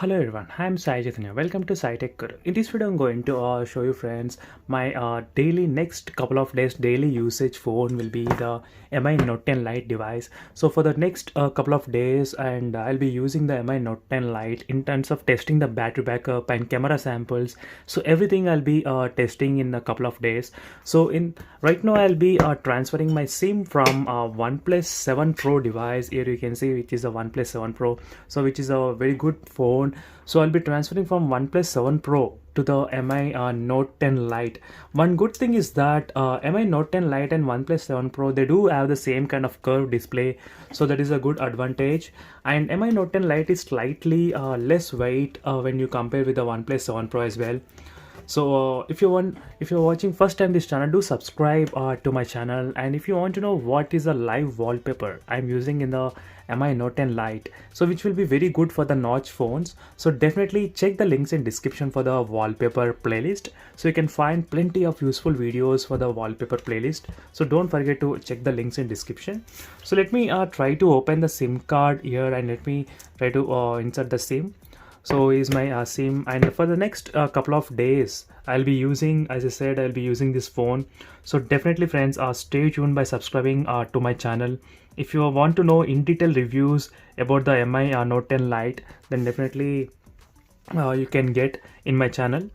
Hello everyone, I'm Sai Chaitanya. Welcome to SciTech Guru. In this video, I'm going to show you friends my daily next couple of days daily usage phone will be the Mi Note 10 Lite device. So for the next couple of days, and I'll be using the Mi Note 10 Lite in terms of testing the battery backup and camera samples. So everything I'll be testing in a couple of days. So in right now I'll be transferring my SIM from OnePlus 7 Pro device. Here you can see which is a OnePlus 7 Pro. So which is a very good phone. So I'll be transferring from OnePlus 7 Pro to the Mi Note 10 Lite. One good thing is that Mi Note 10 Lite and OnePlus 7 Pro, they do have the same kind of curved display, so that is a good advantage. And Mi Note 10 Lite is slightly less weight when you compare with the OnePlus 7 Pro as well. So if you're watching first time this channel, do subscribe to my channel. And if you want to know what is a live wallpaper I'm using in the Mi Note 10 Lite, so which will be very good for the notch phones, so definitely check the links in description for the wallpaper playlist, so you can find plenty of useful videos for the wallpaper playlist. So don't forget to check the links in description. So let me try to open the SIM card here, and let me try to insert the SIM. So is my SIM, and for the next couple of days I'll be using, as I said, I'll be using this phone. So definitely friends, stay tuned by subscribing to my channel. If you want to know in detail reviews about the Mi Note 10 Lite, then definitely you can get in my channel,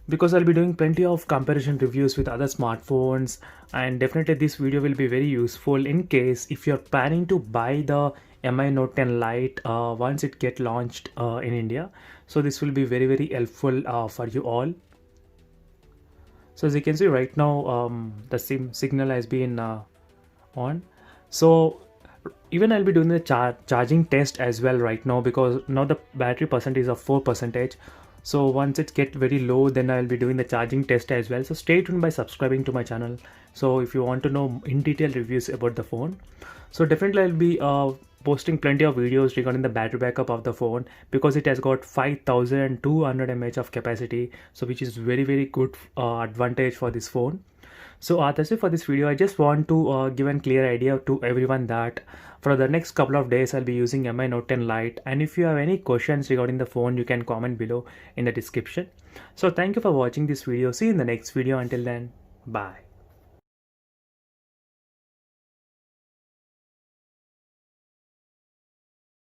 because I'll be doing plenty of comparison reviews with other smartphones. And definitely this video will be very useful in case if you're planning to buy the Mi Note 10 Lite once it get launched in India. So this will be very helpful for you all. So as you can see right now, the SIM signal has been on. So even I'll be doing the charging test as well right now, because now the battery percentage is of 4%. So once it get very low, then I'll be doing the charging test as well. So stay tuned by subscribing to my channel. So if you want to know in detail reviews about the phone, so definitely I'll be posting plenty of videos regarding the battery backup of the phone, because it has got 5200 mAh of capacity, so which is very good advantage for this phone. So that's it for this video. I just want to give a clear idea to everyone that for the next couple of days I'll be using Mi Note 10 Lite. And if you have any questions regarding the phone, you can comment below in the description. So thank you for watching this video. See you in the next video. Until then, bye.